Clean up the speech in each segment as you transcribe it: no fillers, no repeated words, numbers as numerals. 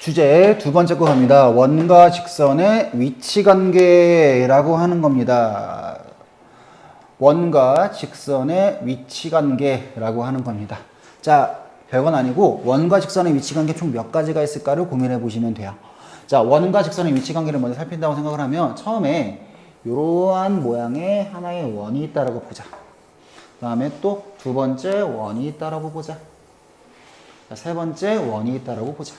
주제 두 번째 거 갑니다. 원과 직선의 위치 관계라고 하는 겁니다. 원과 직선의 위치 관계라고 하는 겁니다. 자, 별건 아니고 원과 직선의 위치 관계 총 몇 가지가 있을까를 고민해 보시면 돼요. 자, 원과 직선의 위치 관계를 먼저 살핀다고 생각을 하면 처음에 이러한 모양의 하나의 원이 있다라고 보자. 그 다음에 또 두 번째 원이 있다라고 보자. 자, 세 번째 원이 있다라고 보자.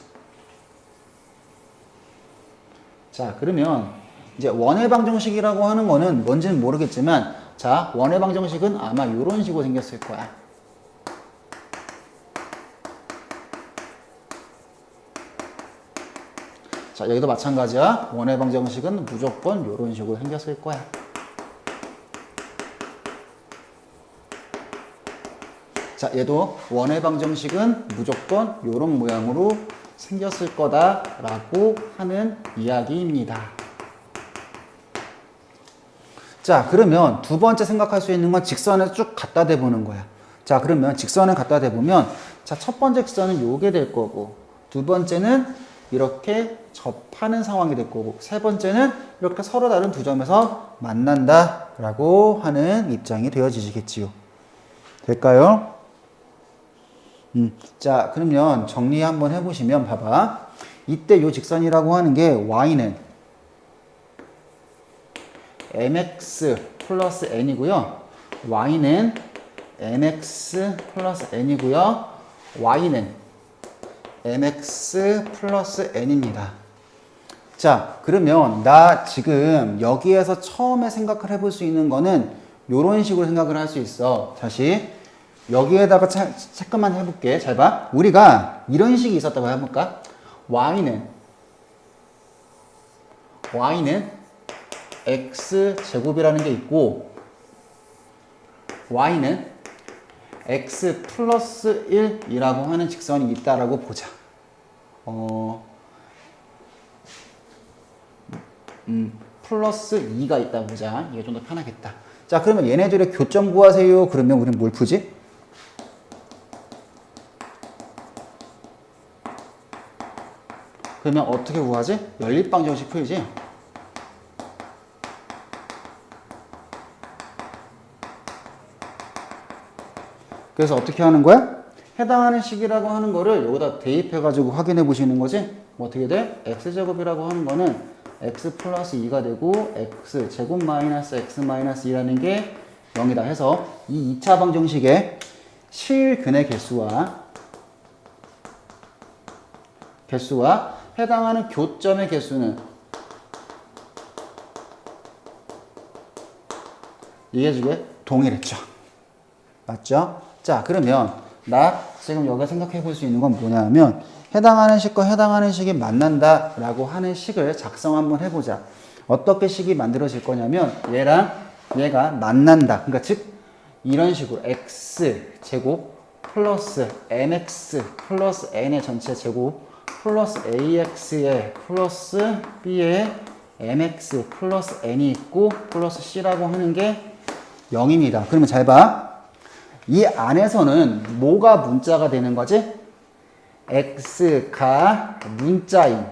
자, 그러면 이제 원의 방정식이라고 하는 거는 뭔지는 모르겠지만, 자, 원의 방정식은 아마 이런 식으로 생겼을 거야. 자, 여기도 마찬가지야. 원의 방정식은 무조건 이런 식으로 생겼을 거야. 자, 얘도 원의 방정식은 무조건 이런 모양으로 생겼을 거다라고 하는 이야기입니다. 자, 그러면 두 번째 생각할 수 있는 건 직선을 쭉 갖다 대보는 거야. 자, 그러면 직선을 갖다 대보면, 자, 첫 번째 직선은 요게 될 거고, 두 번째는 이렇게 접하는 상황이 될 거고, 세 번째는 이렇게 서로 다른 두 점에서 만난다라고 하는 입장이 되어지시겠지요. 될까요? 자, 그러면 정리 한번 해보시면 봐봐. 이때 요 직선이라고 하는 게 y는 mx 플러스 n이고요. y는 mx 플러스 n이고요. y는 mx 플러스 n입니다. 자, 그러면 나 지금 여기에서 처음에 생각을 해볼 수 있는 거는 요런 식으로 생각을 할 수 있어. 다시 여기에다가 체크만 해볼게. 잘 봐. 우리가 이런 식이 있었다고 해볼까? y는 x제곱이라는 게 있고, y는 x 플러스 1이라고 하는 직선이 있다라고 보자. 플러스 2가 있다 보자. 이게 좀 더 편하겠다. 자, 그러면 얘네들의 교점 구하세요. 그러면 우리는 뭘 푸지? 그러면 어떻게 구하지? 연립방정식 풀지? 그래서 어떻게 하는 거야? 해당하는 식이라고 하는 거를 여기다 대입해가지고 확인해 보시는 거지? 뭐 어떻게 돼? x제곱이라고 하는 거는 x 플러스 2가 되고 x제곱 마이너스 x 마이너스 2라는 게 0이다 해서 이 2차 방정식의 실근의 개수와 해당하는 교점의 개수는 이게 지금 동일했죠. 맞죠? 자, 그러면 나 지금 여기서 생각해 볼 수 있는 건 뭐냐면 해당하는 식과 해당하는 식이 만난다라고 하는 식을 작성 한번 해보자. 어떻게 식이 만들어질 거냐면 얘랑 얘가 만난다. 그러니까 즉 이런 식으로 x제곱 플러스 mx 플러스 n의 전체 제곱 플러스 ax의 플러스 b의 mx 플러스 n이 있고 플러스 c라고 하는 게 0입니다. 그러면 잘 봐. 이 안에서는 뭐가 문자가 되는 거지? x가 문자인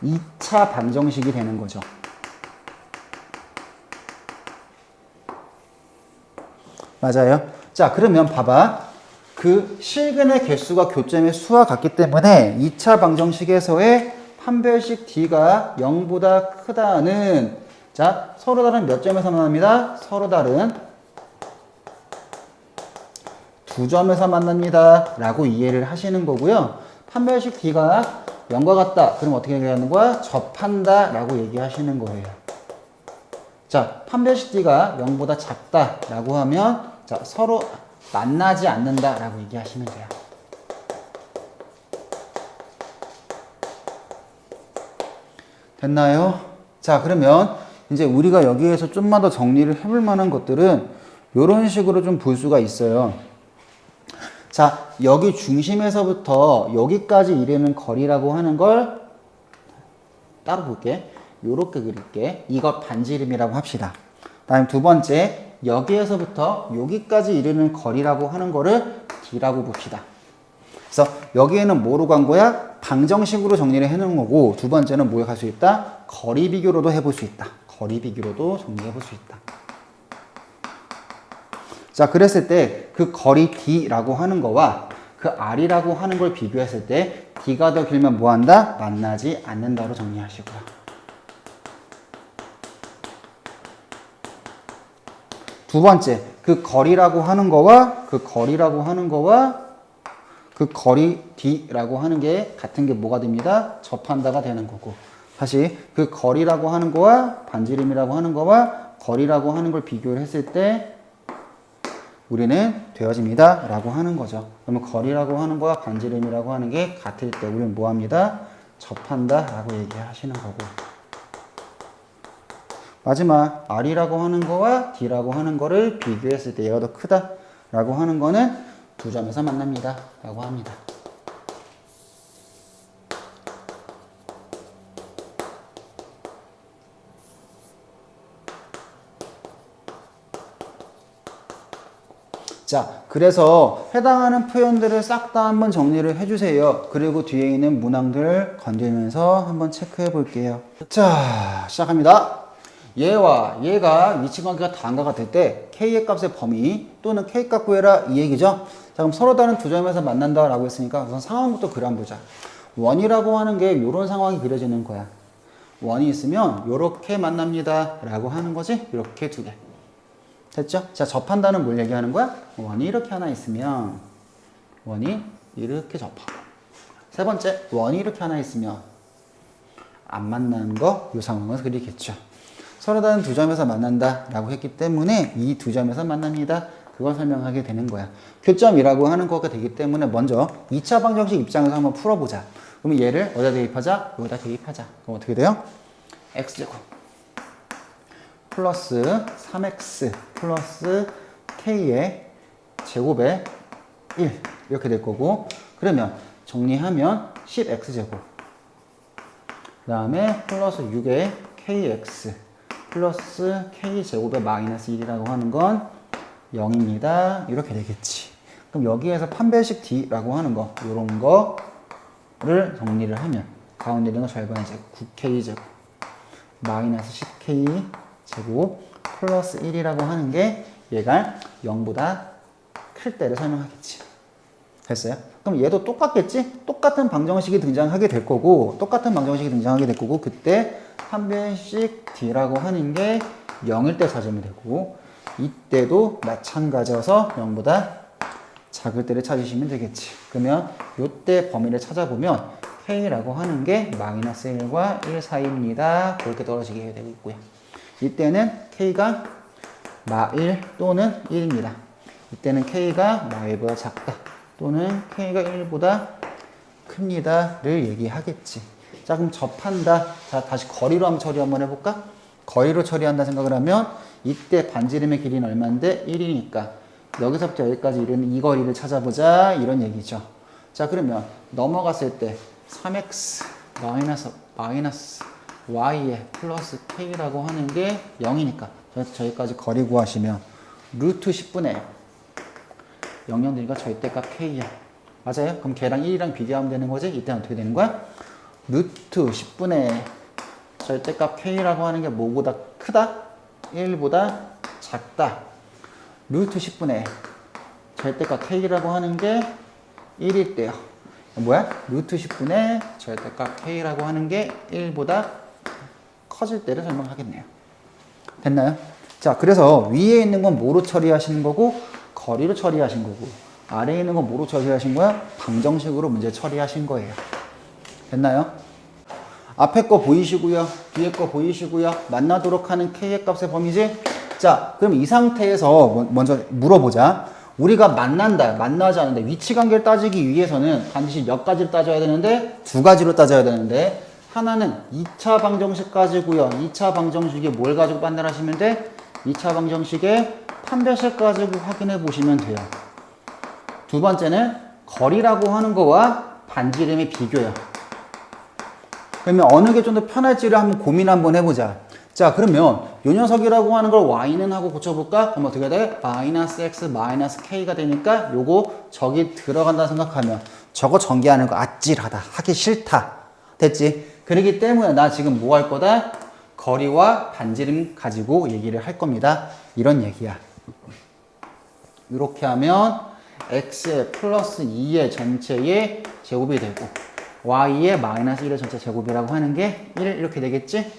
2차 방정식이 되는 거죠. 맞아요. 자, 그러면 봐봐. 그 실근의 개수가 교점의 수와 같기 때문에 2차 방정식에서의 판별식 D가 0보다 크다는, 자, 서로 다른 몇 점에서 만납니다? 서로 다른 두 점에서 만납니다. 라고 이해를 하시는 거고요. 판별식 D가 0과 같다. 그럼 어떻게 얘기하는 거야? 접한다. 라고 얘기하시는 거예요. 자, 판별식 D가 0보다 작다. 라고 하면, 자, 서로 만나지 않는다. 라고 얘기하시면 돼요. 됐나요? 자, 그러면 이제 우리가 여기에서 좀만 더 정리를 해볼 만한 것들은 이런 식으로 좀 볼 수가 있어요. 자, 여기 중심에서부터 여기까지 이르는 거리라고 하는 걸 따로 볼게. 요렇게 그릴게. 이거 반지름이라고 합시다. 다음 두 번째, 여기에서부터 여기까지 이르는 거리라고 하는 거를 D라고 봅시다. 그래서 여기에는 뭐로 간 거야? 방정식으로 정리를 해놓은 거고, 두 번째는 뭐에 갈 수 있다? 거리 비교로도 해볼 수 있다. 거리 비교로도 정리해 볼 수 있다. 자, 그랬을 때 그 거리 D라고 하는 거와 그 R이라고 하는 걸 비교했을 때 D가 더 길면 뭐 한다? 만나지 않는다로 정리하시고요. 두 번째, 그 거리라고 하는 거와 그 거리 D라고 하는 게 같은 게 뭐가 됩니다? 접한다가 되는 거고. 다시 그 거리라고 하는 거와 반지름이라고 하는 거와 거리라고 하는 걸 비교를 했을 때 우리는 되어집니다 라고 하는 거죠. 그러면 거리라고 하는 거와 반지름이라고 하는 게 같을 때 우리는 뭐 합니다? 접한다 라고 얘기하시는 거고. 마지막 R이라고 하는 거와 D라고 하는 거를 비교했을 때 얘가 더 크다 라고 하는 거는 두 점에서 만납니다 라고 합니다. 자, 그래서 해당하는 표현들을 싹 다 한번 정리를 해주세요. 그리고 뒤에 있는 문항들을 건들면서 한번 체크해 볼게요. 자, 시작합니다. 얘와 얘가 위치관계가 다항가가 될 때 K의 값의 범위 또는 K값 구해라 이 얘기죠. 자, 그럼 서로 다른 두 점에서 만난다 라고 했으니까 우선 상황부터 그려 보자. 원이라고 하는 게 이런 상황이 그려지는 거야. 원이 있으면 이렇게 만납니다 라고 하는 거지. 이렇게 두 개. 됐죠? 자, 접한다는 뭘 얘기하는 거야? 원이 이렇게 하나 있으면 원이 이렇게 접하고, 세 번째, 원이 이렇게 하나 있으면 안 만나는 거, 이 상황을 그리겠죠. 서로 다른 두 점에서 만난다 라고 했기 때문에 이 두 점에서 만납니다. 그걸 설명하게 되는 거야. 교점이라고 하는 거가 되기 때문에 먼저 2차 방정식 입장에서 한번 풀어보자. 그러면 얘를 어디다 대입하자? 여기다 대입하자. 그럼 어떻게 돼요? x제곱 플러스 3x 플러스 k의 제곱에 1 이렇게 될 거고, 그러면 정리하면 10x제곱 그 다음에 플러스 6의 kx 플러스 k제곱에 마이너스 1이라고 하는 건 0입니다. 이렇게 되겠지. 그럼 여기에서 판별식 d라고 하는 거, 이런 거를 정리를 하면 가운데 있는 거 절반의 제곱 9k제곱 마이너스 10k 제곱 플러스 1이라고 하는 게 얘가 0보다 클 때를 설명하겠지. 됐어요? 그럼 얘도 똑같겠지? 똑같은 방정식이 등장하게 될 거고, 그때 판별식 D라고 하는 게 0일 때 찾으면 되고, 이때도 마찬가지여서 0보다 작을 때를 찾으시면 되겠지. 그러면 이때 범위를 찾아보면 K라고 하는 게 마이너스 1과 1 사이입니다. 그렇게 떨어지게 되고 있고요. 이때는 K가 마1 또는 1입니다. 이때는 K가 마1보다 작다 또는 K가 1보다 큽니다를 얘기하겠지. 자, 그럼 접한다. 자, 다시 거리로 한번 처리 한번 해볼까? 거리로 처리한다 생각을 하면 이때 반지름의 길이는 얼마인데? 1이니까 여기서부터 여기까지 이르는 이 거리를 찾아보자 이런 얘기죠. 자, 그러면 넘어갔을 때 3x 마이너스 y에 플러스 k라고 하는 게 0이니까 저기까지 거리 구하시면 루트 10분의 0,0되니까 절대값 k야. 맞아요? 그럼 걔랑 1이랑 비교하면 되는 거지? 이때는 어떻게 되는 거야? 루트 10분의 절대값 k라고 하는 게 뭐보다 크다? 1보다 작다. 루트 10분의 절대값 k라고 하는 게 1일 때요. 뭐야? 루트 10분의 절대값 k라고 하는 게 1보다 커질 때를 설명하겠네요. 됐나요? 자, 그래서 위에 있는 건 뭐로 처리하시는 거고, 거리로 처리하신 거고, 아래에 있는 건 뭐로 처리하신 거야? 방정식으로 문제 처리하신 거예요. 됐나요? 앞에 거 보이시고요. 뒤에 거 보이시고요. 만나도록 하는 k의 값의 범위지? 자, 그럼 이 상태에서 먼저 물어보자. 우리가 만나지 않는데 위치관계를 따지기 위해서는 반드시 몇 가지를 따져야 되는데? 두 가지로 따져야 되는데, 하나는 2차 방정식 가지고요. 2차 방정식이 뭘 가지고 판단하시면 돼? 2차 방정식의 판별식 가지고 확인해 보시면 돼요. 두 번째는 거리라고 하는 거와 반지름의 비교요. 그러면 어느 게 좀 더 편할지를 한번 고민 한번 해보자. 자, 그러면 요 녀석이라고 하는 걸 y는 하고 고쳐볼까? 그럼 어떻게 돼? 마이너스 x 마이너스 k가 되니까 요거 저기 들어간다 생각하면 저거 전개하는 거 아찔하다. 하기 싫다. 됐지? 그렇기 때문에 나 지금 뭐 할 거다? 거리와 반지름 가지고 얘기를 할 겁니다. 이런 얘기야. 이렇게 하면 x의 플러스 2의 전체의 제곱이 되고 y의 마이너스 1의 전체 제곱이라고 하는 게 1 이렇게 되겠지?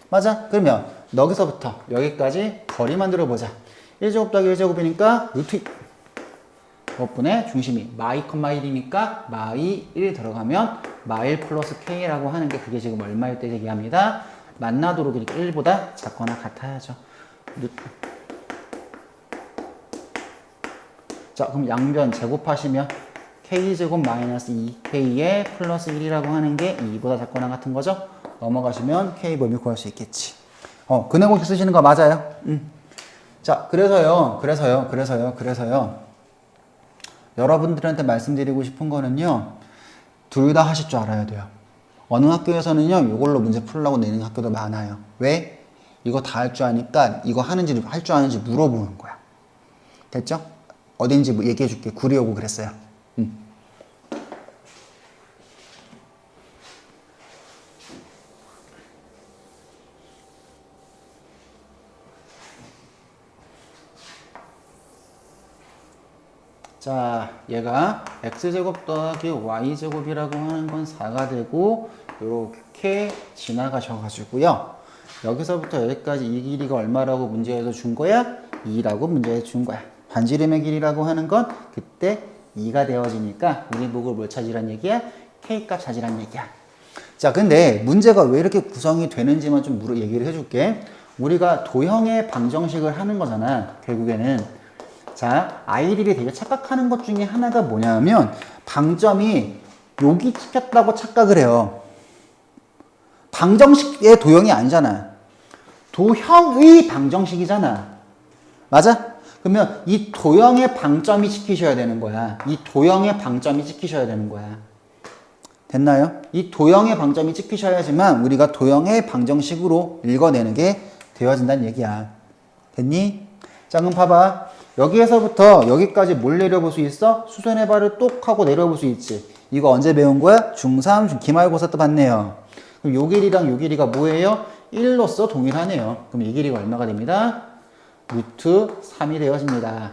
맞아? 그러면 여기서부터 여기까지 거리 만들어 보자. 1제곱 더하기 1제곱이니까 루트 5분의 중심이 마이, 1이니까 마이 1 들어가면 마일 플러스 k라고 하는 게 그게 지금 얼마일 때 얘기합니다. 만나도록 이렇게 1보다 작거나 같아야죠. 자, 그럼 양변 제곱하시면 k제곱 마이너스 2k의 플러스 1이라고 하는 게 2보다 작거나 같은 거죠? 넘어가시면 k 범위 구할 수 있겠지. 근해공식 쓰시는 거 맞아요? 자, 그래서요. 여러분들한테 말씀드리고 싶은 거는요. 둘 다 하실 줄 알아야 돼요. 어느 학교에서는요. 이걸로 문제 풀려고 내는 학교도 많아요. 왜? 이거 다 할 줄 아니까 이거 하는지 할 줄 아는지 물어보는 거야. 됐죠? 어딘지 얘기해 줄게. 구리오고 그랬어요. 자, 얘가 x제곱 더하기 y제곱이라고 하는 건 4가 되고 이렇게 지나가셔가지고요. 여기서부터 여기까지 이 길이가 얼마라고 문제에서 준 거야? 2라고 문제에서 준 거야. 반지름의 길이라고 하는 건 그때 2가 되어지니까 우리 보고 뭘 찾으란 얘기야? k값 찾으란 얘기야. 자, 근데 문제가 왜 이렇게 구성이 되는지만 좀 얘기를 해줄게. 우리가 도형의 방정식을 하는 거잖아, 결국에는. 자, 아이들이 되게 착각하는 것 중에 하나가 뭐냐면 방점이 여기 찍혔다고 착각을 해요. 방정식의 도형이 아니잖아. 도형의 방정식이잖아. 맞아? 그러면 이 도형의 방점이 찍히셔야 되는 거야. 이 도형의 방점이 찍히셔야 되는 거야. 됐나요? 이 도형의 방점이 찍히셔야지만 우리가 도형의 방정식으로 읽어내는 게 되어진다는 얘기야. 됐니? 자, 그럼 봐봐. 여기에서부터 여기까지 뭘 내려볼 수 있어? 수선의 발을 똑 하고 내려볼 수 있지. 이거 언제 배운 거야? 중3 기말고사 때 봤네요. 그럼 요 길이랑 요 길이가 뭐예요? 1로서 동일하네요. 그럼 이 길이가 얼마가 됩니다? 루트 3이 되어집니다.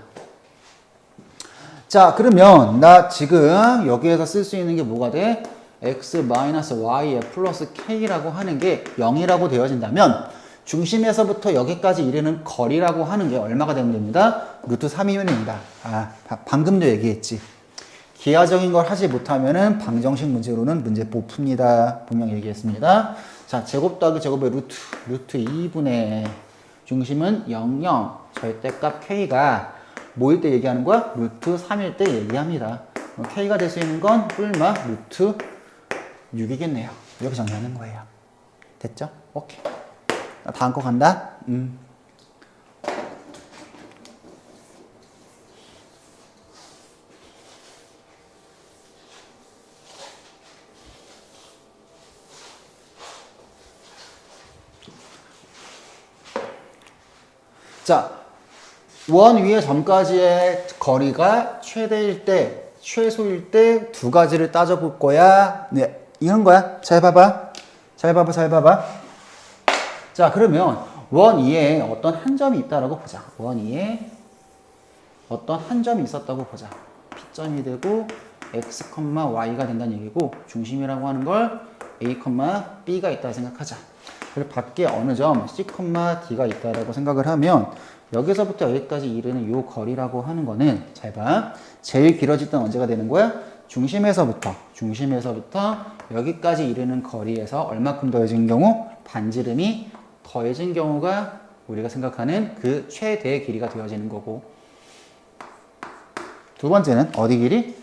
자, 그러면 나 지금 여기에서 쓸 수 있는 게 뭐가 돼? x-y의 플러스 k라고 하는 게 0이라고 되어진다면 중심에서부터 여기까지 이르는 거리라고 하는 게 얼마가 되면 됩니다? 루트 3이면 됩니다. 방금도 얘기했지. 기하적인 걸 하지 못하면은 방정식 문제로는 문제 못 풉니다. 분명 얘기했습니다. 자, 제곱 더하기 제곱의 루트 2분의 중심은 0, 0, 절대값 k가 뭐일 때 얘기하는 거야? 루트 3일 때 얘기합니다. k가 될 수 있는 건 뿔마 루트 6이겠네요. 이렇게 정리하는 거예요. 됐죠? 오케이. 다음 거 간다. 자, 원 위의 점까지의 거리가 최대일 때, 최소일 때 두 가지를 따져볼 거야. 네, 이런 거야. 잘 봐봐. 잘 봐봐. 자, 그러면 원 위에 어떤 한 점이 있다라고 보자. 원 위에 어떤 한 점이 있었다고 보자. P점이 되고 x, y가 된다는 얘기고 중심이라고 하는 걸 a, b가 있다고 생각하자. 그리고 밖에 어느 점 c, d가 있다라고 생각을 하면 여기서부터 여기까지 이르는 요 거리라고 하는 거는 잘 봐. 제일 길어질 땐 언제가 되는 거야? 중심에서부터 여기까지 이르는 거리에서 얼마큼 더해진 경우? 반지름이 더해진 경우가 우리가 생각하는 그 최대의 길이가 되어지는 거고, 두 번째는 어디 길이?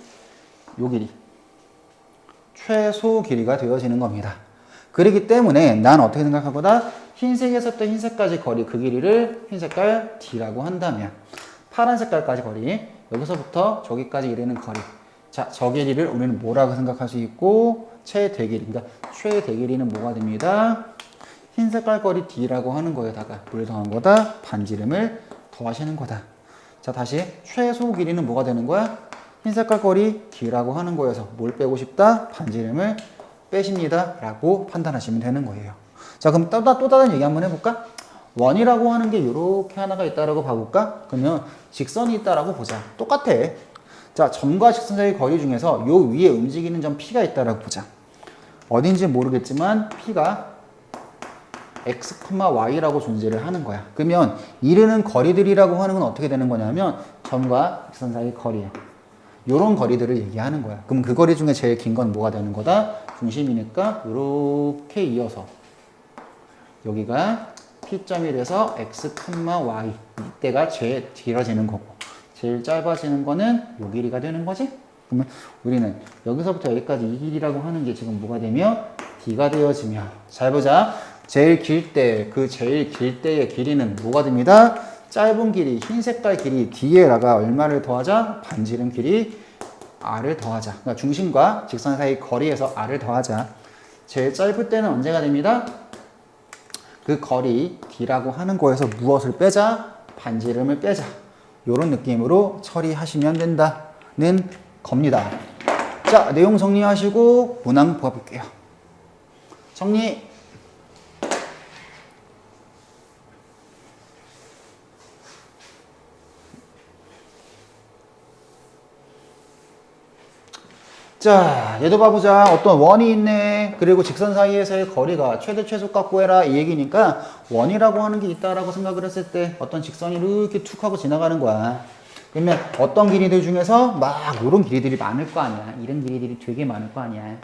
요 길이. 최소 길이가 되어지는 겁니다. 그렇기 때문에 난 어떻게 생각하거나 흰색에서부터 흰색까지 거리, 그 길이를 흰색깔 D라고 한다면 파란 색깔까지 거리, 여기서부터 저기까지 이르는 거리. 자, 저 길이를 우리는 뭐라고 생각할 수 있고 최대 길이입니다. 최대 길이는 뭐가 됩니다? 흰색깔 거리 D라고 하는 거에다가 물 더한 거다, 반지름을 더하시는 거다. 자, 다시 최소 길이는 뭐가 되는 거야? 흰 색깔 거리 D라고 하는 거여서 뭘 빼고 싶다? 반지름을 빼십니다 라고 판단하시면 되는 거예요. 자, 그럼 또 다른 얘기 한번 해볼까? 원이라고 하는 게 이렇게 하나가 있다라고 봐볼까? 그러면 직선이 있다라고 보자. 똑같아. 자, 점과 직선 사이 거리 중에서 요 위에 움직이는 점 P가 있다라고 보자. 어딘지 모르겠지만 P가 X, Y라고 존재를 하는 거야. 그러면 이르는 거리들이라고 하는 건 어떻게 되는 거냐면 점과 직선 사이 거리야. 요런 거리들을 얘기하는 거야. 그럼 그 거리 중에 제일 긴 건 뭐가 되는 거다? 중심이니까 이렇게 이어서 여기가 P점이라서 X, Y 이때가 제일 길어지는 거고 제일 짧아지는 거는 요 길이가 되는 거지? 그러면 우리는 여기서부터 여기까지 이 길이라고 하는 게 지금 뭐가 되며 D가 되어지며 잘 보자. 제일 길 때, 그 제일 길 때의 길이는 뭐가 됩니다? 짧은 길이, 흰 색깔 길이 D에다가 얼마를 더하자? 반지름 길이 R을 더하자. 그러니까 중심과 직선 사이 거리에서 R을 더하자. 제일 짧을 때는 언제가 됩니다? 그 거리 D라고 하는 거에서 무엇을 빼자? 반지름을 빼자. 요런 느낌으로 처리하시면 된다는 겁니다. 자, 내용 정리하시고 문항 봐볼게요. 정리. 자, 얘도 봐보자. 어떤 원이 있네. 그리고 직선 사이에서의 거리가 최대 최소값 구해라 이 얘기니까 원이라고 하는 게 있다라고 생각을 했을 때 어떤 직선이 이렇게 툭 하고 지나가는 거야. 그러면 어떤 길이들 중에서 막 이런 길이들이 많을 거 아니야. 이런 길이들이 되게 많을 거 아니야.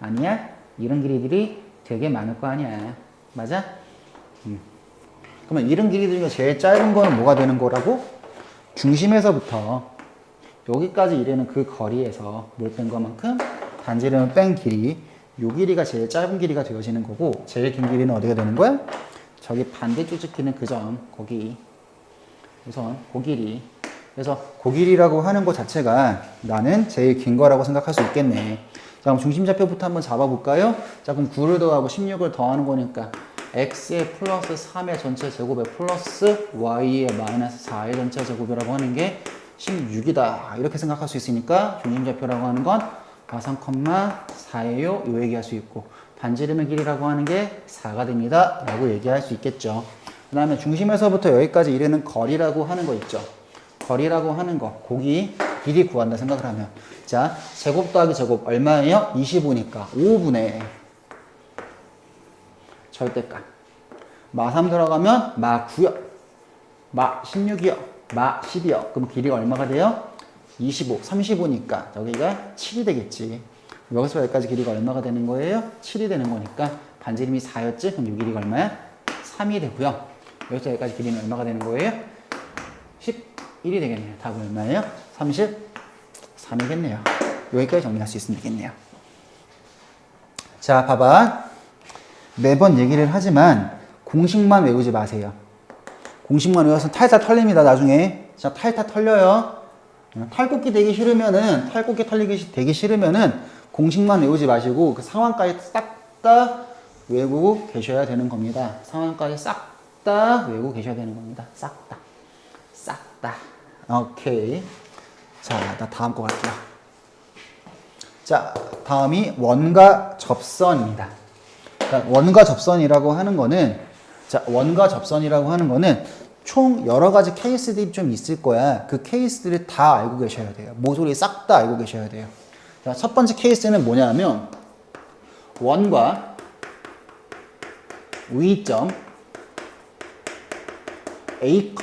아니야? 이런 길이들이 되게 많을 거 아니야. 맞아? 그러면 이런 길이들 중에 제일 짧은 거는 뭐가 되는 거라고? 중심에서부터 여기까지 이르는 그 거리에서 뭘 뺀 것만큼 반지름을 뺀 길이 요 길이가 제일 짧은 길이가 되어지는 거고 제일 긴 길이는 어디가 되는 거야? 저기 반대쪽 찍히는 그 점 거기 우선 그 길이 그래서 그 길이라고 하는 것 자체가 나는 제일 긴 거라고 생각할 수 있겠네. 자, 그럼 중심좌표부터 한번 잡아볼까요? 자, 그럼 9를 더하고 16을 더하는 거니까 x의 플러스 3의 전체 제곱에 플러스 y의 마이너스 4의 전체 제곱이라고 하는 게 16이다. 이렇게 생각할 수 있으니까 중심좌표라고 하는 건 가상 컴마 4예요. 요 얘기할 수 있고 반지름의 길이라고 하는 게 4가 됩니다. 라고 얘기할 수 있겠죠. 그 다음에 중심에서부터 여기까지 이르는 거리라고 하는 거 있죠. 거리라고 하는 거 거기 길이 구한다 생각을 하면 자 제곱 더하기 제곱 얼마예요? 25니까 5분의 절대값 마 3 들어가면 마 9요 마 16이요 마 10이요. 그럼 길이가 얼마가 돼요? 25, 35니까 여기가 7이 되겠지. 여기서 여기까지 길이가 얼마가 되는 거예요? 7이 되는 거니까 반지름이 4였지? 그럼 이 길이가 얼마야? 3이 되고요. 여기서 여기까지 길이는 얼마가 되는 거예요? 11이 되겠네요. 답은 얼마예요? 33이겠네요. 여기까지 정리할 수 있으면 되겠네요. 자, 봐봐. 매번 얘기를 하지만 공식만 외우지 마세요. 공식만 외워서 탈탈 털립니다, 나중에. 자, 탈탈 털려요. 탈곡기 되기 싫으면은 공식만 외우지 마시고 그 상황까지 싹 다 외우고 계셔야 되는 겁니다. 상황까지 싹 다 외우고 계셔야 되는 겁니다. 싹 다. 싹 다. 오케이. 자, 나 다음 거 갈게요. 자, 다음이 원과 접선입니다. 자, 원과 접선이라고 하는 거는 자, 원과 접선이라고 하는 거는 총 여러 가지 케이스들이 좀 있을 거야. 그 케이스들을 다 알고 계셔야 돼요. 모조리 싹 다 알고 계셔야 돼요. 자, 첫 번째 케이스는 뭐냐면 원과 위점 A,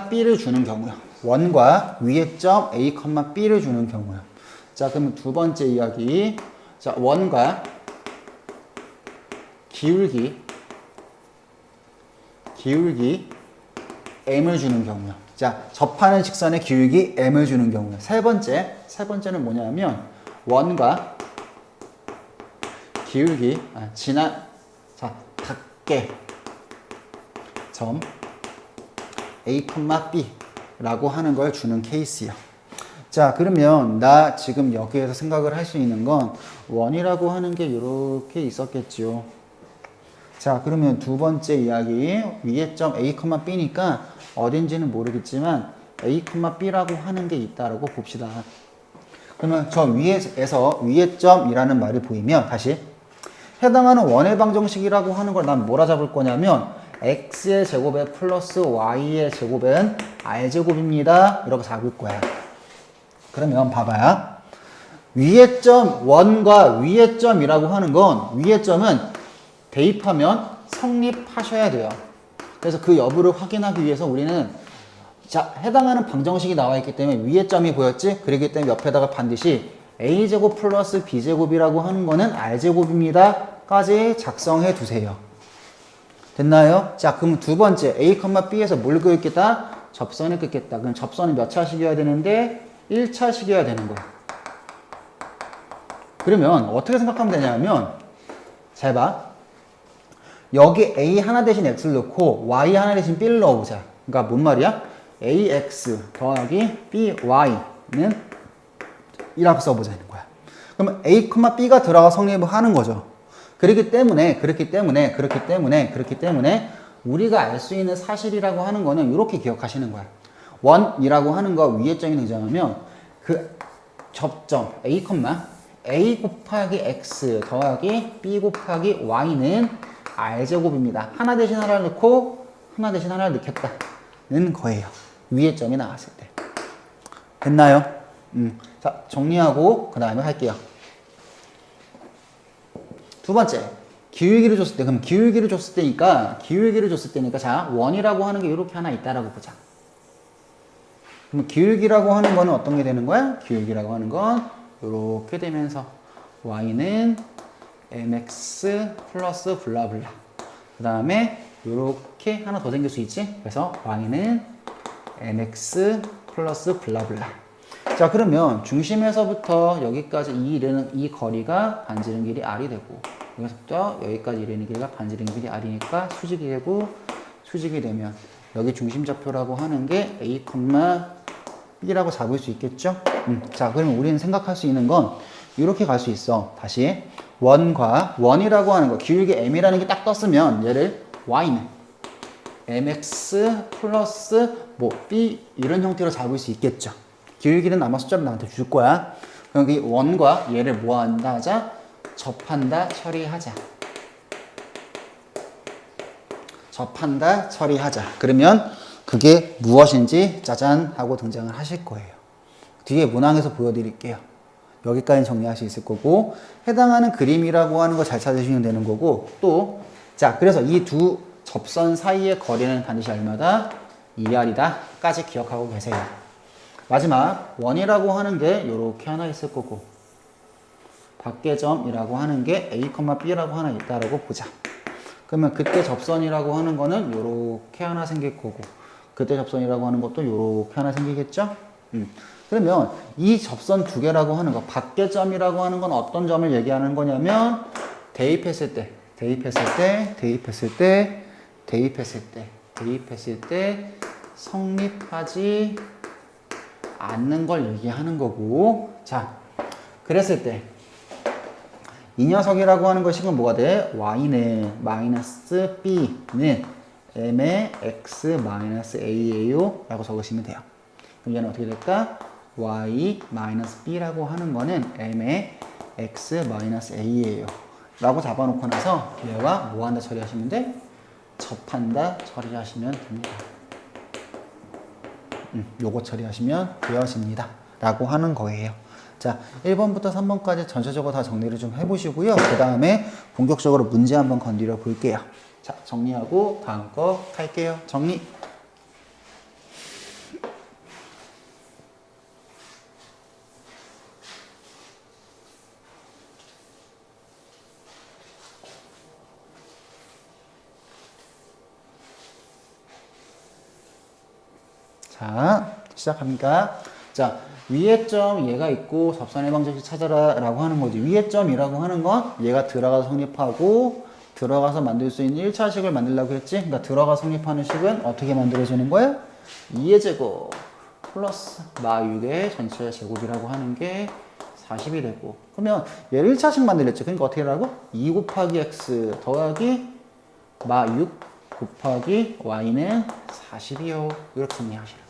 B를 주는 경우요. 원과 위의 점 A, B를 주는 경우요. 자, 그러면 두 번째 이야기. 자, 원과 기울기 m을 주는 경우요. 자, 접하는 직선의 기울기 m을 주는 경우요. 세 번째는 뭐냐면 원과 기울기 자, 각계 점 A, B라고 하는 걸 주는 케이스요. 자, 그러면 나 지금 여기에서 생각을 할 수 있는 건 원이라고 하는 게 이렇게 있었겠죠. 자, 그러면 두 번째 이야기 위의 점 A, B니까 어딘지는 모르겠지만 A, B라고 하는 게 있다라고 봅시다. 그러면 저 위에서 위의 점이라는 말이 보이면 다시 해당하는 원의 방정식이라고 하는 걸 난 뭐라 잡을 거냐면 x의 제곱에 플러스 y의 제곱은 r제곱입니다. 이렇게 잡을 거야. 그러면 봐봐요. 위의 점, 원과 위의 점이라고 하는 건 위의 점은 대입하면 성립하셔야 돼요. 그래서 그 여부를 확인하기 위해서 우리는 자, 해당하는 방정식이 나와 있기 때문에 위의 점이 보였지? 그렇기 때문에 옆에다가 반드시 a제곱 플러스 b제곱이라고 하는 거는 r제곱입니다. 까지 작성해 두세요. 됐나요? 자, 그럼 두 번째 a, b에서 뭘 그렸겠다? 접선을 긋겠다. 그럼 접선은 몇 차식이어야 되는데 1차식이어야 되는 거야. 그러면 어떻게 생각하면 되냐면 잘 봐. 여기 a 하나 대신 x를 넣고 y 하나 대신 b를 넣어보자. 그러니까 뭔 말이야? ax 더하기 by는 이라고 써보자는 거야. 그러면 a, b가 들어가 성립을 하는 거죠. 그렇기 때문에 우리가 알 수 있는 사실이라고 하는 거는 이렇게 기억하시는 거야. 원이라고 하는 거 위에 점이 등장하면 그 접점 a 곱하기 x 더하기 b 곱하기 y는 r제곱입니다. 하나 대신 하나를 넣고 하나 대신 하나를 넣겠다는 거예요. 위에 점이 나왔을 때. 됐나요? 자, 정리하고 그 다음에 할게요. 두 번째, 기울기를 줬을 때, 그럼 기울기를 줬을 때니까 자, 원이라고 하는 게 이렇게 하나 있다라고 보자. 그럼 기울기라고 하는 거는 어떤 게 되는 거야? 기울기라고 하는 건 이렇게 되면서 y는 mx 플러스 블라블라. 그 다음에 이렇게 하나 더 생길 수 있지? 그래서 y는 mx 플러스 블라블라. 자, 그러면 중심에서부터 여기까지 이 거리가 반지름 길이 r이 되고 여기서부터 여기까지 이르는 길이가 반지름 길이 r이니까 수직이 되고 수직이 되면 여기 중심좌표라고 하는 게 a, b라고 잡을 수 있겠죠? 자, 그러면 우리는 생각할 수 있는 건 이렇게 갈 수 있어. 다시 원이라고 하는 거 기울기 m이라는 게 딱 떴으면 얘를 y는 mx 플러스 b 이런 형태로 잡을 수 있겠죠. 기울기는 아마 숫자를 나한테 줄 거야. 그럼 이 원과 얘를 뭐 한다 하자? 접한다, 처리하자. 접한다, 처리하자. 그러면 그게 무엇인지 짜잔 하고 등장을 하실 거예요. 뒤에 문항에서 보여드릴게요. 여기까지 정리할 수 있을 거고 해당하는 그림이라고 하는 거 잘 찾으시면 되는 거고 또 자, 그래서 이 두 접선 사이의 거리는 반드시 얼마다? 2r이다 까지 기억하고 계세요. 마지막 원이라고 하는 게 이렇게 하나 있을 거고 밖의 점이라고 하는 게 a, b라고 하나 있다라고 보자. 그러면 그때 접선이라고 하는 거는 이렇게 하나 생길 거고 그때 접선이라고 하는 것도 이렇게 하나 생기겠죠? 그러면 이 접선 두 개라고 하는 거 밖의 점이라고 하는 건 어떤 점을 얘기하는 거냐면 대입했을 때 성립하지 않는 걸 얘기하는 거고 자, 그랬을 때 이 녀석이라고 하는 것이 뭐가 돼? y는 마이너스 b는 m의 x 마이너스 a예요 라고 적으시면 돼요. 그럼 얘는 어떻게 될까? y 마이너스 b라고 하는 거는 m의 x 마이너스 a예요 라고 잡아놓고 나서 얘와 뭐 한다 처리하시면 돼? 접한다 처리하시면 됩니다. 요거 처리하시면 되어집니다 라고 하는 거예요. 자, 1번부터 3번까지 전체적으로 다 정리를 좀 해보시고요. 그 다음에 본격적으로 문제 한번 건드려 볼게요. 자, 정리하고 다음 거 할게요. 정리. 자, 시작합니다. 자, 위의 점 얘가 있고 접선의 방정식 찾아라 라고 하는 거지. 위의 점이라고 하는 건 얘가 들어가서 성립하고 들어가서 만들 수 있는 1차식을 만들려고 했지. 그러니까 들어가 성립하는 식은 어떻게 만들어지는 거야? 2의 제곱 플러스 마 6의 전체 제곱이라고 하는 게 40이 되고 그러면 얘를 1차식 만들었지. 그러니까 어떻게 하라고? 2 곱하기 x 더하기 마 6 곱하기 y는 40이요. 이렇게 정리하시라.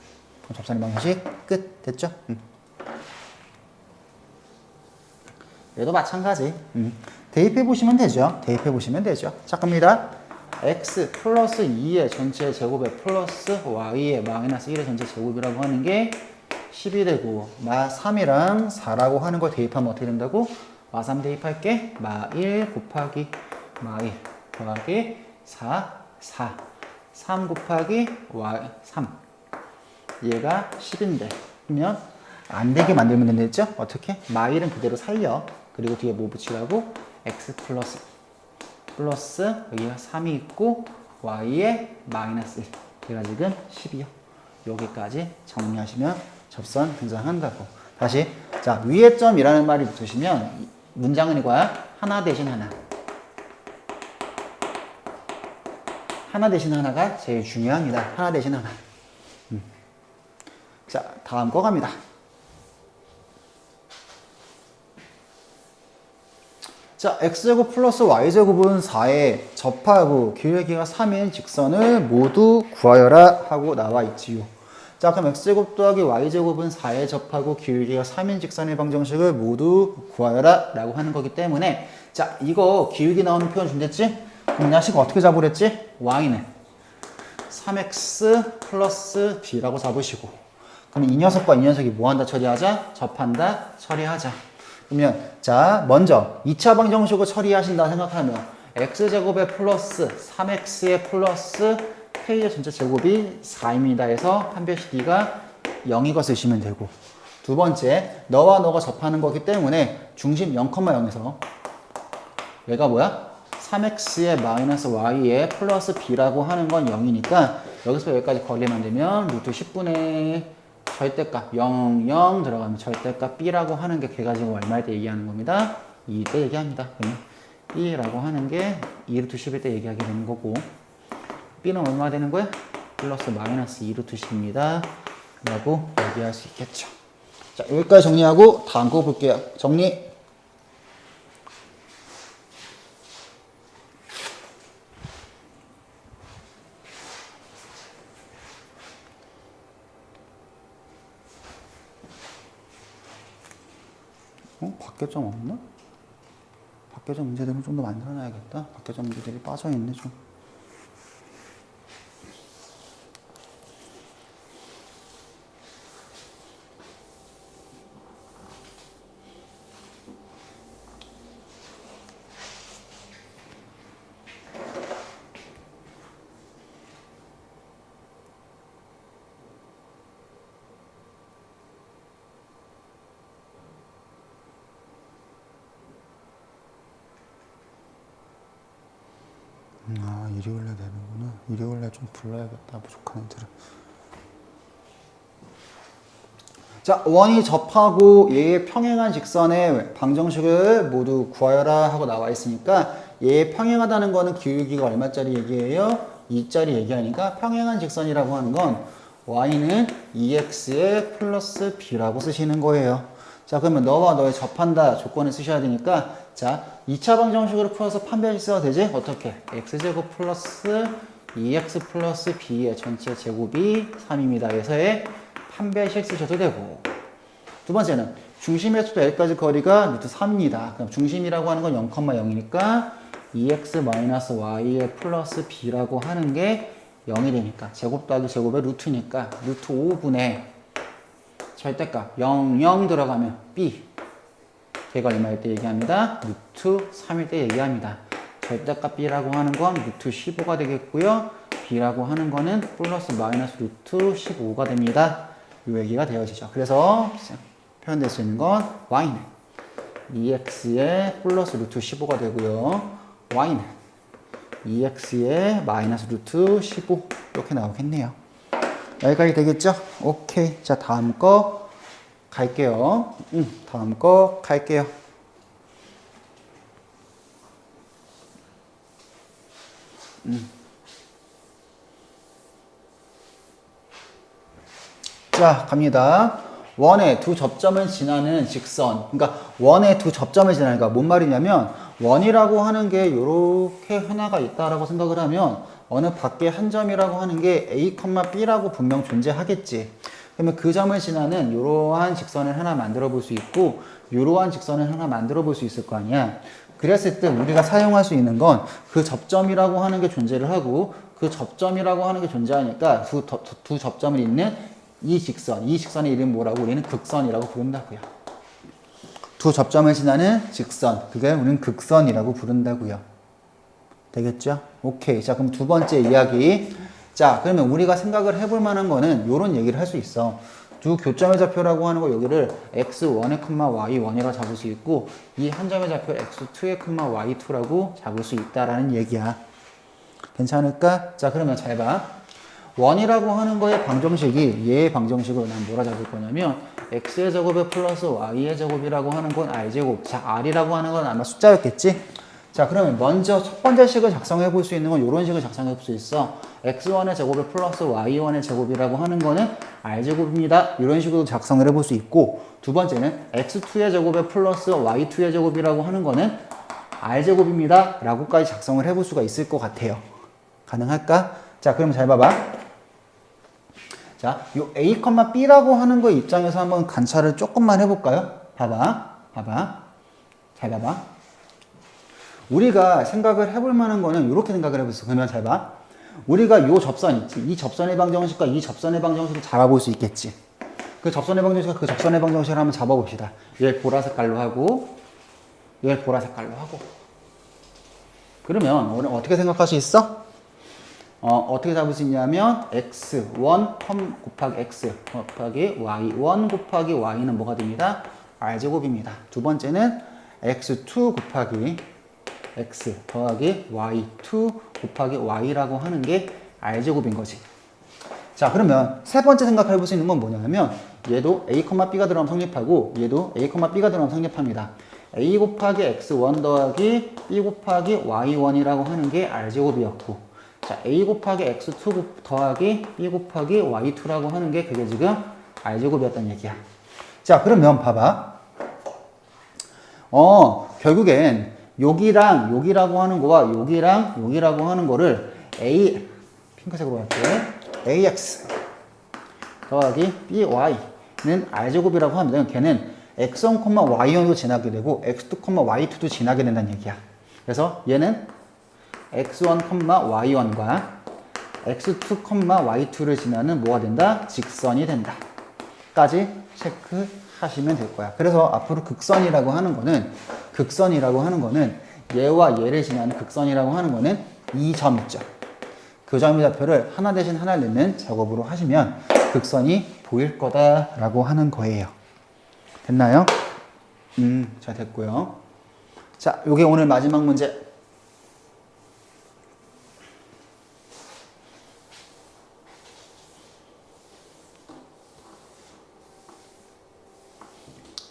접선의 방정식 끝. 됐죠? 얘도 마찬가지. 대입해 보시면 되죠. 대입해 보시면 되죠. 자, 갑니다. x 플러스 2의 전체 제곱에 플러스 y의 마이너스 1의 전체 제곱이라고 하는 게 10이 되고 마 3이랑 4라고 하는 걸 대입하면 어떻게 된다고? 마 3 대입할게. 마 1 곱하기 마 1 더하기 4, 4. 3 곱하기 y 3. 얘가 10인데 그러면 안 되게 만들면 되겠죠? 어떻게? 마 1은 그대로 살려. 그리고 뒤에 뭐 붙이라고? x 플러스 여기가 3이 있고 y에 마이너스 1. 얘가 지금 10이요. 여기까지 정리하시면 접선 등장한다고. 다시 자 위의 점이라는 말이 붙으시면 문장은 이거야. 하나 대신 하나. 하나 대신 하나가 제일 중요합니다. 하나 대신 하나. 자 다음 거 갑니다. 자, x제곱 플러스 y제곱은 4에 접하고 기울기가 3인 직선을 모두 구하여라 하고 나와 있지요. 자, 그럼 x제곱 더하기 y제곱은 4에 접하고 기울기가 3인 직선의 방정식을 모두 구하여라 라고 하는 거기 때문에 자, 이거 기울기 나오는 표현 준댔지? 그럼 이 자식 어떻게 잡으랬지? y는 3x 플러스 b라고 잡으시고 그럼 이 녀석과 이 녀석이 뭐 한다 처리하자? 접한다 처리하자. 그러면 자 먼저 2차 방정식을 처리하신다 생각하면 x제곱에 플러스 3x에 플러스 k의 전체 제곱이 4입니다 해서 판별식 d가 0이거 쓰시면 되고 두 번째 너와 너가 접하는 거기 때문에 중심 0,0에서 얘가 뭐야? 3x에 마이너스 y에 플러스 b라고 하는 건 0이니까 여기서 여기까지 거리만 되면 루트 10분의 절대값 0, 0 들어가면 절대값 b라고 하는 게 걔가 지금 얼마일 때 얘기하는 겁니다. 2일 때 얘기합니다. 그러면 b라고 하는 게 2루트 10일 때 얘기하게 되는 거고 b는 얼마 되는 거야? 플러스 마이너스 2루트 10입니다. 라고 얘기할 수 있겠죠. 자 여기까지 정리하고 다음 거 볼게요. 정리. 밖에 점 없나? 밖에 점 문제들은 좀 더 만들어놔야겠다. 밖에 점 문제들이 빠져있네 좀. 아, 일요일에 되는구나. 일요일에 좀 불러야겠다. 부족한 애들은. 자, 원이 접하고 얘의 평행한 직선의 방정식을 모두 구하여라 하고 나와 있으니까 얘의 평행하다는 거는 기울기가 얼마짜리 얘기예요? 2짜리 얘기하니까 평행한 직선이라고 하는 건 y는 2x의 플러스 b라고 쓰시는 거예요. 자, 그러면 너와 너의 접한다 조건을 쓰셔야 되니까 자, 2차 방정식으로 풀어서 판별식 써도 되지? 어떻게? x제곱 플러스 2x 플러스 b의 전체 제곱이 3입니다. 그래서의 판별식 쓰셔도 되고 두 번째는 중심에서부터 여기까지 거리가 루트 3입니다. 그럼 중심이라고 하는 건 0,0이니까 2x-y의 플러스 b라고 하는 게 0이 되니까 제곱 더하기 제곱의 루트니까 루트 5분의 절대값 0, 0 들어가면 b 걔가 얼마일 때 얘기합니다. 루트 3일 때 얘기합니다. 절대값 b라고 하는 건 루트 15가 되겠고요. b라고 하는 거는 플러스 마이너스 루트 15가 됩니다. 이 얘기가 되어지죠. 그래서 표현될 수 있는 건 y는 2x의 플러스 루트 15가 되고요. y는 2x의 마이너스 루트 15 이렇게 나오겠네요. 여기까지 되겠죠? 오케이. 자 다음 거 갈게요. 다음 거 갈게요. 자, 갑니다. 원의 두 접점을 지나는 직선. 그러니까 원의 두 접점을 지나니까 뭔 말이냐면 원이라고 하는 게 이렇게 하나가 있다라고 생각을 하면 어느 밖에 한 점이라고 하는 게 A, B라고 분명 존재하겠지. 그러면 그 점을 지나는 이러한 직선을 하나 만들어 볼 수 있고 이러한 직선을 하나 만들어 볼 수 있을 거 아니야. 그랬을 때 우리가 사용할 수 있는 건 그 접점이라고 하는 게 존재를 하고 그 접점이라고 하는 게 존재하니까 두 접점을 잇는 이 직선의 이름 뭐라고 우리는 극선이라고 부른다고요. 두 접점을 지나는 직선, 그게 우리는 극선이라고 부른다고요. 되겠죠? 오케이. 자, 그럼 두 번째 이야기. 자, 그러면 우리가 생각을 해볼 만한 거는 이런 얘기를 할 수 있어. 두 교점의 좌표라고 하는 거 여기를 x1의 y1이라고 잡을 수 있고 이 한 점의 좌표 x2의 y2라고 잡을 수 있다라는 얘기야. 괜찮을까? 자, 그러면 잘 봐. 원이라고 하는 거의 방정식이 얘의 방정식으로 난 뭐라 잡을 거냐면 x의 제곱에 플러스 y의 제곱이라고 하는 건 r제곱. 자, r이라고 하는 건 아마 숫자였겠지? 자, 그러면 먼저 첫 번째 식을 작성해 볼 수 있는 건 이런 식을 작성해 볼 수 있어. x1의 제곱에 플러스 y1의 제곱이라고 하는 거는 r제곱입니다. 이런 식으로 작성을 해 볼 수 있고 두 번째는 x2의 제곱에 플러스 y2의 제곱이라고 하는 거는 r제곱입니다. 라고까지 작성을 해 볼 수가 있을 것 같아요. 가능할까? 자, 그럼 잘 봐봐. 자, 요 A, B라고 하는 거 입장에서 한번 관찰을 조금만 해볼까요? 봐봐. 잘 봐봐. 우리가 생각을 해볼 만한 거는 이렇게 생각을 해보세요. 그러면 잘 봐. 우리가 요 접선 있지. 이 접선의 방정식과 이 접선의 방정식을 잡아볼 수 있겠지. 그 접선의 방정식과 그 접선의 방정식을 한번 잡아봅시다. 얘 보라색깔로 하고, 얘 보라색깔로 하고. 그러면 우리는 어떻게 생각할 수 있어? 어떻게 잡을 수 있냐면 x1 곱하기 x 곱하기 y1 곱하기 y는 뭐가 됩니다? r제곱입니다. 두 번째는 x2 곱하기 x 더하기 y2 곱하기 y라고 하는 게 r제곱인 거지. 자, 그러면 세 번째 생각해 볼 수 있는 건 뭐냐면 얘도 a, b가 들어가면 성립하고 얘도 a, b가 들어가면 성립합니다. a 곱하기 x1 더하기 b 곱하기 y1이라고 하는 게 r제곱이었고 자, a 곱하기 x2 더하기 b 곱하기 y2라고 하는 게 그게 지금 r제곱이었단 얘기야. 자, 그러면 봐봐. 결국엔 여기랑 여기라고 하는 거와 여기랑 여기라고 하는 거를 a 핑크색으로 할게. ax 더하기 by는 r제곱이라고 하면 걔는 x1, y1도 지나게 되고 x2, y2도 지나게 된다는 얘기야. 그래서 얘는 x1, y1과 x2, y2를 지나는 뭐가 된다? 직선이 된다. 까지 체크하시면 될 거야. 그래서 앞으로 극선이라고 하는 거는 얘와 얘를 지나는 극선이라고 하는 거는 이 점 있죠. 그 점의 좌표를 하나 대신 하나를 넣는 작업으로 하시면 극선이 보일 거다라고 하는 거예요. 됐나요? 잘 됐고요. 자, 요게 오늘 마지막 문제.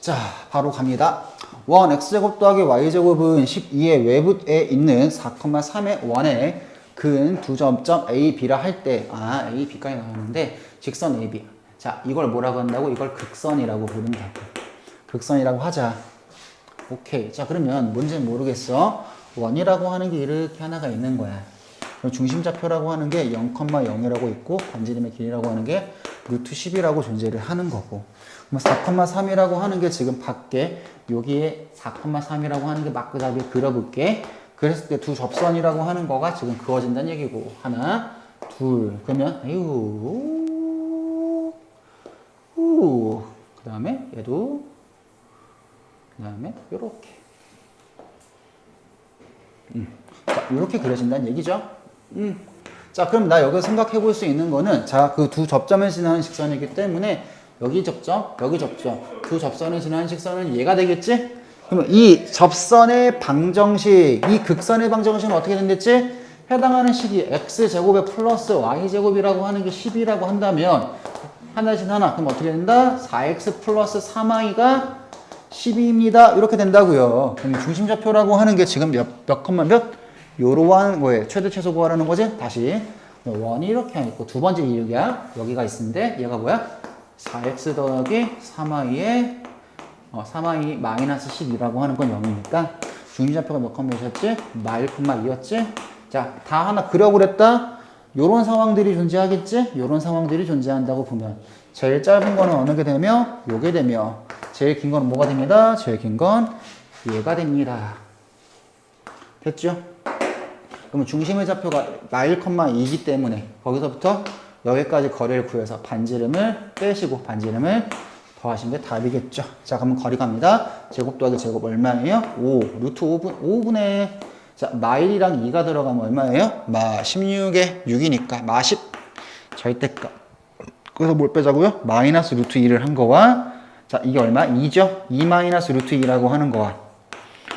자, 바로 갑니다. 원 x제곱 더하기 y제곱은 12의 외부에 있는 4,3의 원의 근 두 점점 a, b라 할 때 a, b까지 나오는데 직선 a, b. 자, 이걸 뭐라고 한다고? 이걸 극선이라고 부른다고. 극선이라고 하자. 오케이. 자, 그러면 뭔지는 모르겠어. 원이라고 하는 게 이렇게 하나가 있는 거야. 그럼 중심좌표라고 하는 게 0,0이라고 있고 반지름의 길이라고 하는 게 루트 10이라고 존재를 하는 거고 4,3이라고 하는 게 지금 밖에 여기에 4,3이라고 하는 게 마크잡이에 그려볼게. 그랬을 때 두 접선이라고 하는 거가 지금 그어진다는 얘기고 하나, 둘. 그러면 그 다음에 얘도 그 다음에 요렇게 자, 이렇게 그려진다는 얘기죠. 자, 그럼 나 여기서 생각해 볼 수 있는 거는 자, 그 두 접점을 지나는 직선이기 때문에 여기 접점, 여기 접점, 두 접선을 지나는 직선은 얘가 되겠지? 그러면 이 접선의 방정식, 이 극선의 방정식은 어떻게 된댔지? 해당하는 식이 x제곱에 플러스 y제곱이라고 하는 게 10이라고 한다면 하나 대신 하나, 그럼 어떻게 된다? 4x 플러스 3y가 12입니다. 이렇게 된다고요. 그럼 중심좌표라고 하는 게 지금 몇 컴마 몇? 요러한 거에 최대 최소 구하라는 거지? 다시 원이 이렇게 있고 두 번째 이륙이야. 여기가 있는데 얘가 뭐야? 4x 더하기 3y에 3y 마이너스 12라고 하는 건 0이니까 중심좌표가 몇 컴마 몇이었지? 마 1,2였지? 자, 다 하나 그려버렸다. 요런 상황들이 존재하겠지? 요런 상황들이 존재한다고 보면 제일 짧은 거는 어느 게 되며 요게 되며 제일 긴 건 뭐가 됩니다. 제일 긴 건 얘가 됩니다. 됐죠? 그러면 중심의 좌표가 마일 컴마 2이기 때문에 거기서부터 여기까지 거리를 구해서 반지름을 빼시고 반지름을 더하시는 게 답이겠죠. 자, 그러면 거리 갑니다. 제곱 더하기 제곱 얼마예요? 5. 루트 5분의 자, 마일이랑 2가 들어가면 얼마예요? 마 16에 6이니까 마 10. 절대값. 그래서 뭘 빼자고요? 마이너스 루트 2를 한 거와 자, 이게 얼마? 2죠? 2 마이너스 루트 2라고 하는 거와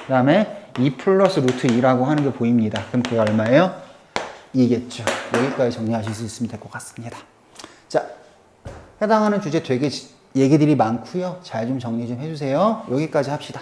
그 다음에 2 플러스 루트 2라고 하는 게 보입니다. 그럼 그게 얼마예요? 2겠죠. 여기까지 정리하실 수 있으면 될 것 같습니다. 자, 해당하는 주제 되게 얘기들이 많고요. 잘 좀 정리 좀 해주세요. 여기까지 합시다.